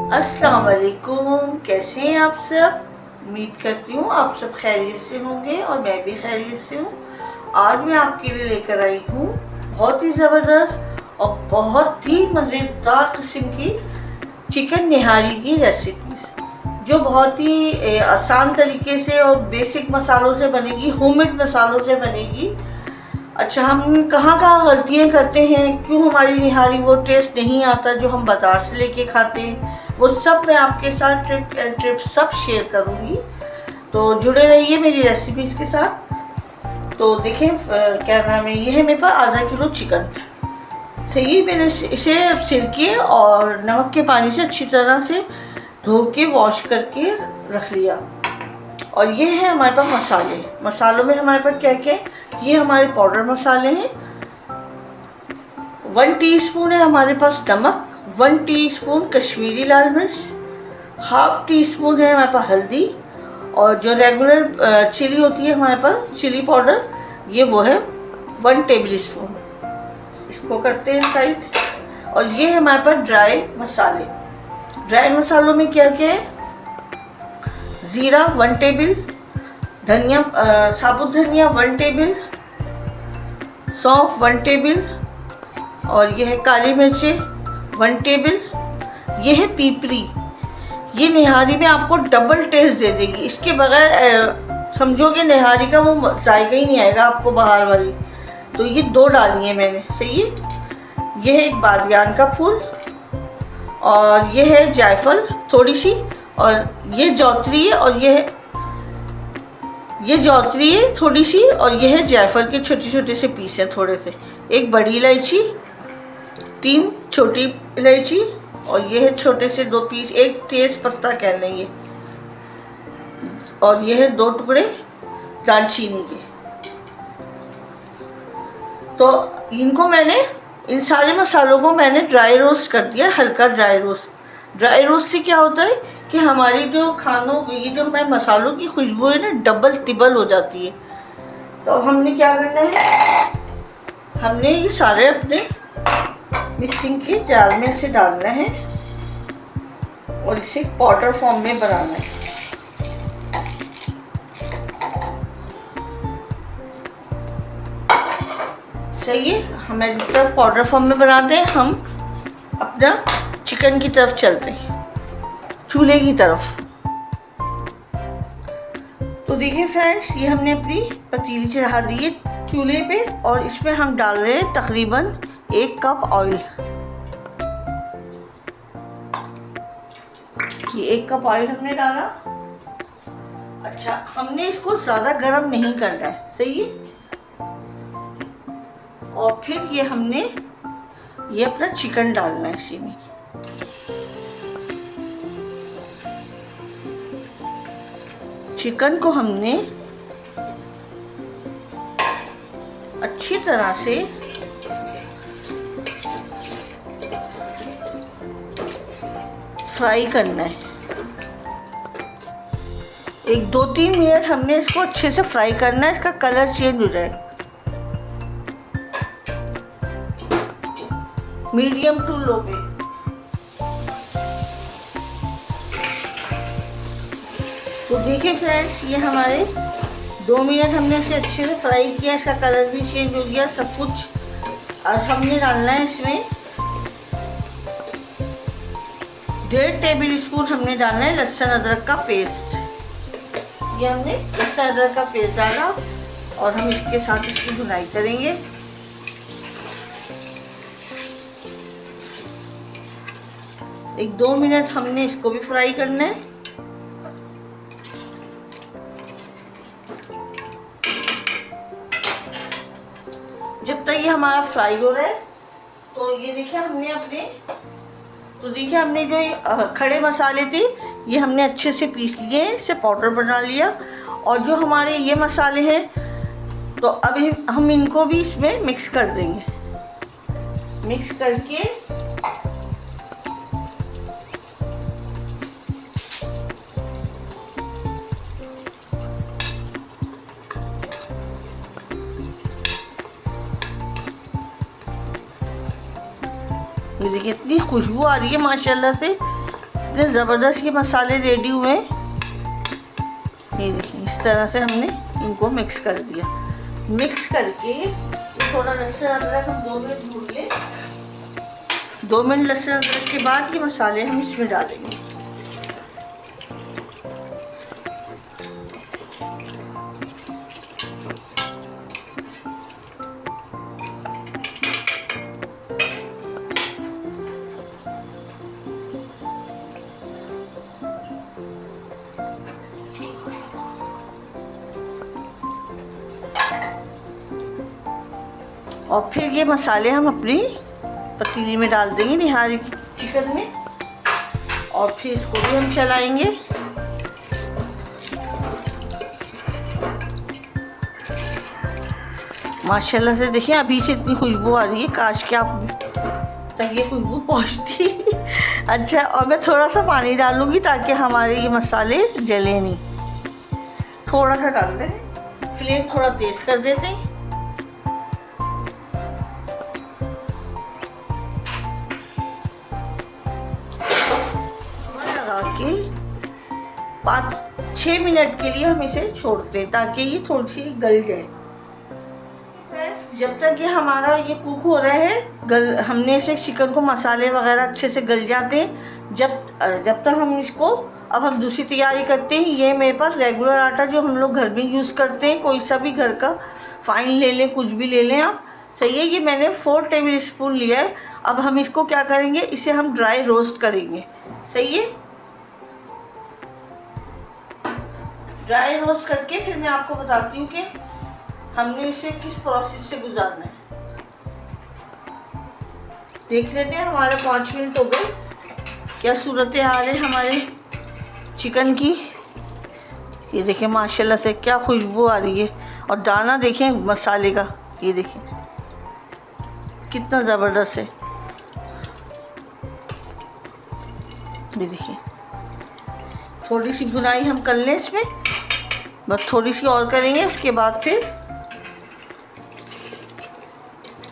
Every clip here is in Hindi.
अस्सलाम वालेकुम, कैसे हैं आप सब। उम्मीद करती हूँ आप सब खैरियत से होंगे और मैं भी खैरियत से हूँ। आज मैं आपके लिए लेकर आई हूँ बहुत ही ज़बरदस्त और बहुत ही मज़ेदार किस्म की चिकन निहारी की रेसिपीज़, जो बहुत ही आसान तरीके से और बेसिक मसालों से बनेगी, होममेड मसालों से बनेगी। अच्छा, हम कहाँ कहाँ गलतियाँ करते हैं, क्यों हमारी निहारी वो टेस्ट नहीं आता जो हम बाज़ार से लेके खाते हैं, वो सब मैं आपके साथ ट्रिक एंड टिप्स सब शेयर करूँगी। तो जुड़े रहिए मेरी रेसिपीज़ के साथ। तो देखें क्या नाम है, ये है मेरे पास आधा किलो चिकन। तो ये मैंने इसे सिरके और नमक के पानी से अच्छी तरह से धो के वॉश करके रख लिया। और ये है हमारे पास मसाले। मसालों में हमारे पास क्या क्या है, ये हमारे पाउडर मसाले हैं। 1 टीस्पून है हमारे पास नमक, 1 टीस्पून कश्मीरी लाल मिर्च, हाफ टी स्पून है हमारे पास हल्दी, और जो रेगुलर चिली होती है हमारे पास चिली पाउडर, ये वो है 1 टेबल स्पून। इसको करते हैं साइड। और ये है हमारे पास ड्राई मसाले। ड्राई मसालों में क्या क्या है, ज़ीरा 1 टेबल, धनिया साबुत धनिया 1 टेबल, सौंफ 1 टेबल, और ये है काली मिर्चें 1 टेबल, ये है पीपरी। ये निहारी में आपको डबल टेस्ट दे देगी, इसके बगैर समझोगे निहारी का वो जायका ही नहीं आएगा आपको बाहर वाली। तो ये 2 डाली है मैंने, सही है। ये है एक बादियान का फूल, और ये है जायफल थोड़ी सी, और ये जौतरी है, और ये जौतरी है थोड़ी सी, और ये है जायफल के छोटे छोटे से पीस हैं थोड़े से। एक बड़ी इलायची, 3 छोटी इलायची, और ये है छोटे से 2 पीस, एक तेज पत्ता कह लें ये, और ये है 2 टुकड़े दालचीनी के। तो इनको मैंने, इन सारे मसालों को मैंने ड्राई रोस्ट कर दिया, हल्का ड्राई रोस्ट। ड्राई रोस्ट से क्या होता है कि हमारी जो खानों, ये जो हमारे मसालों की खुशबू है ना, डबल तिबल हो जाती है। तो अब हमने क्या करना है, हमने ये सारे अपने मिक्सिंग के जार में से डालना है और इसे पाउडर फॉर्म में बनाना है। सही है। हमें जब तक पाउडर फॉर्म में बनाते हैं, हम अपना चिकन की तरफ चलते हैं, चूल्हे की तरफ। तो देखिए फ्रेंड्स, ये हमने अपनी पतीली चढ़ा दी है चूल्हे पे, और इसमें हम डाल रहे हैं तकरीबन 1 कप ऑयल। ये 1 कप ऑयल हमने डाला। अच्छा, हमने इसको ज़्यादा गर्म नहीं करना है, सही है। और फिर ये हमने ये अपना चिकन डालना है इसी में। चिकन को हमने अच्छी तरह से फ्राई करना है। 1-2-3 मिनट हमने इसको अच्छे से फ्राई करना है, इसका कलर चेंज हो जाए। मीडियम टू लो पे। तो देखिए फ्रेंड्स, ये हमारे 2 मिनट हमने इसे अच्छे से फ्राई किया, इसका कलर भी चेंज हो गया सब कुछ। और हमने डालना है इसमें 1.5 टेबल स्पून हमने डालना है लहसुन अदरक का पेस्ट। ये हमने लहसुन अदरक का पेस्ट डाला, और हम इसके साथ इसकी भुनाई करेंगे। एक 2 मिनट हमने इसको भी फ्राई करना है। जब तक ये हमारा फ्राई हो रहा है, तो ये देखिए हमने जो खड़े मसाले थे, ये हमने अच्छे से पीस लिए, इसे पाउडर बना लिया। और जो हमारे ये मसाले हैं, तो अभी हम इनको भी इसमें मिक्स कर देंगे। मिक्स करके ये देखिए इतनी खुशबू आ रही है माशाल्लाह से, कितने ज़बरदस्त ये मसाले रेडी हुए हैं। ये देखिए इस तरह से हमने इनको मिक्स कर दिया। मिक्स करके थोड़ा लहसुन अदरक हम 2 मिनट भून लें। 2 मिनट लहसुन अदरक के बाद ये मसाले हम इसमें डालेंगे। और फिर ये मसाले हम अपनी पतीली में डाल देंगे, निहारी चिकन में, और फिर इसको भी हम चलाएंगे। माशाल्लाह से देखिए अभी से इतनी खुशबू आ रही है, काश कि आप तक ये खुशबू पहुंचती। अच्छा, और मैं थोड़ा सा पानी डालूंगी ताकि हमारे ये मसाले जले नहीं। थोड़ा सा डाल दें, फ्लेम थोड़ा तेज़ कर देते हैं। के 5-6 मिनट के लिए हम इसे छोड़ते हैं ताकि ये थोड़ी सी गल जाए। जब तक ये हमारा ये कुक हो रहा है, हमने इसे चिकन को मसाले वगैरह अच्छे से गल जाते हैं। जब तक हम इसको, अब हम दूसरी तैयारी करते हैं। ये मेरे पास रेगुलर आटा जो हम लोग घर में यूज़ करते हैं, कोई सा भी घर का फाइन ले लें, कुछ भी ले लें आप, सही है। ये मैंने 4 टेबल स्पून लिया है। अब हम इसको क्या करेंगे, इसे हम ड्राई रोस्ट करेंगे, सही है। ड्राई रोस्ट करके फिर मैं आपको बताती हूँ कि हमने इसे किस प्रोसेस से गुजारना है। देख लेते हैं, हमारे 5 मिनट हो गए। क्या सूरत हाल है हमारे चिकन की। ये देखें माशाल्लाह से क्या खुशबू आ रही है, और दाना देखें मसाले का, ये देखें कितना ज़बरदस्त है। ये देखिए थोड़ी सी भुनाई हम कर लें इसमें, बस थोड़ी सी और करेंगे। उसके बाद फिर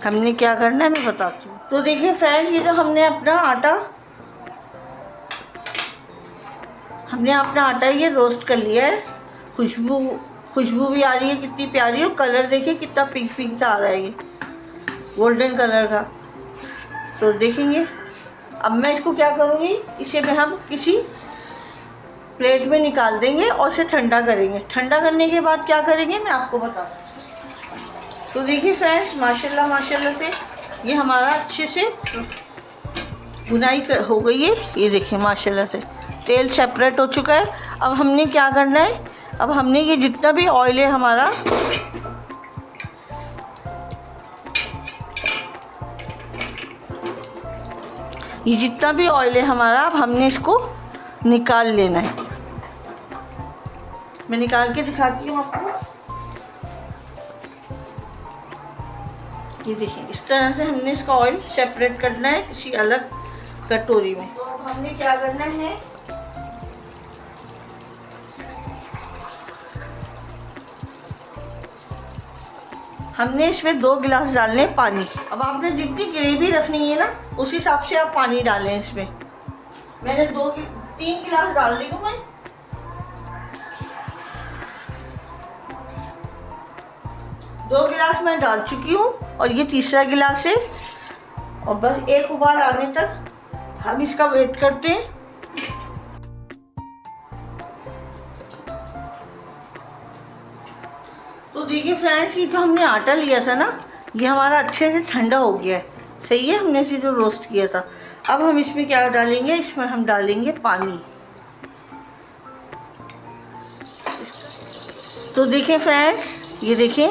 हमने क्या करना है मैं बताती हूँ। तो देखिए फ्रेंड्स, ये जो हमने अपना आटा ये रोस्ट कर लिया है। खुशबू भी आ रही है कितनी प्यारी, और कलर देखिए कितना पिंक पिंक सा आ रहा है, ये गोल्डन कलर का। तो देखेंगे अब मैं इसको क्या करूँगी, इसे मैं हम किसी प्लेट में निकाल देंगे और इसे ठंडा करेंगे। ठंडा करने के बाद क्या करेंगे मैं आपको बताऊँ। तो देखिए फ्रेंड्स, माशाल्लाह से ये हमारा अच्छे से भुनाई हो गई है। ये देखिए माशाल्लाह से तेल सेपरेट हो चुका है। अब हमने क्या करना है, अब हमने ये जितना भी ऑयल है हमारा, अब हमने इसको निकाल लेना है। मैं निकाल के दिखाती हूँ आपको। ये देखिए इस तरह से हमने इसका ऑयल सेपरेट करना है किसी अलग कटोरी में। तो अब हमने क्या करना है, हमने इसमें 2 गिलास डालने पानी। अब आपने जितनी ग्रेवी रखनी है ना, उस हिसाब से आप पानी डालें इसमें। मैंने 3 गिलास डाल रही हूँ मैं। दो गिलास मैं डाल चुकी हूँ और ये तीसरा गिलास है। और बस एक उबाल आने तक हम इसका वेट करते हैं। तो देखिए फ्रेंड्स, ये जो हमने आटा लिया था ना, ये हमारा अच्छे से ठंडा हो गया है, सही है। हमने इसे जो रोस्ट किया था, अब हम इसमें क्या डालेंगे, इसमें हम डालेंगे पानी। तो देखिए फ्रेंड्स, ये देखें,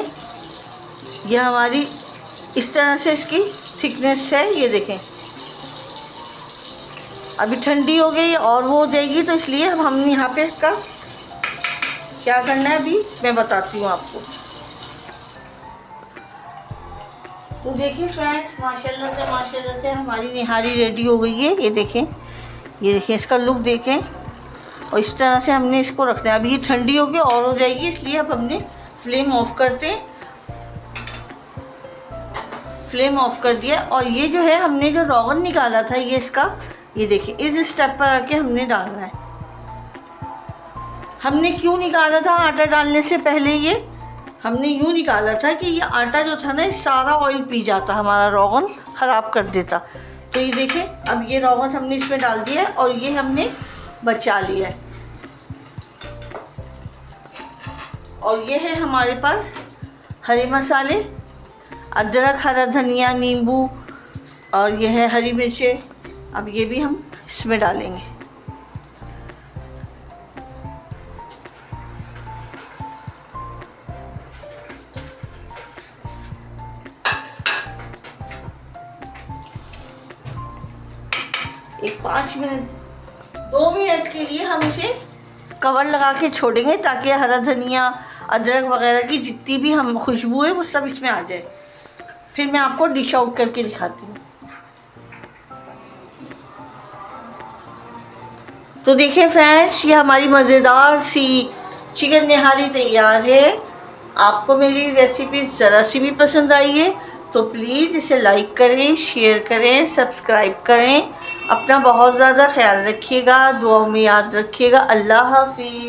ये हमारी इस तरह से इसकी थिकनेस है। ये देखें अभी ठंडी हो गई और वो हो जाएगी, तो इसलिए अब हम यहाँ पे इसका क्या करना है अभी मैं बताती हूँ आपको। तो देखिए फ्रेंड्स, माशाल्लाह से हमारी निहारी रेडी हो गई है। ये देखें इसका लुक देखें, और इस तरह से हमने इसको रखना है। अभी ये ठंडी होगी और हो जाएगी, इसलिए अब हमने फ्लेम ऑफ करते हैं। फ्लेम ऑफ कर दिया। और ये जो है हमने जो रोगन निकाला था, ये इसका ये देखिए इस स्टेप पर आके हमने डालना है। हमने क्यों निकाला था आटा डालने से पहले, ये हमने यूँ निकाला था कि ये आटा जो था ना ये सारा ऑयल पी जाता, हमारा रोगन ख़राब कर देता। तो ये देखें अब ये रोगन हमने इसमें डाल दिया है और ये हमने बचा लिया है। और ये है हमारे पास हरे मसाले, अदरक, हरा धनिया, नींबू और ये है हरी मिर्चें। अब ये भी हम इसमें डालेंगे। एक 5 मिनट 2 मिनट के लिए हम इसे कवर लगा के छोड़ेंगे ताकि हरा धनिया, अदरक वगैरह की जितनी भी हम खुशबू है वो सब इसमें आ जाए। फिर मैं आपको डिश आउट करके दिखाती हूँ। तो देखिए फ्रेंड्स, ये हमारी मज़ेदार सी चिकन निहारी तैयार है। आपको मेरी रेसिपी ज़रा सी भी पसंद आई है तो प्लीज़ इसे लाइक करें, शेयर करें, सब्सक्राइब करें। अपना बहुत ज़्यादा ख्याल रखिएगा, दुआओं में याद रखिएगा। अल्लाह हाफ़िज़।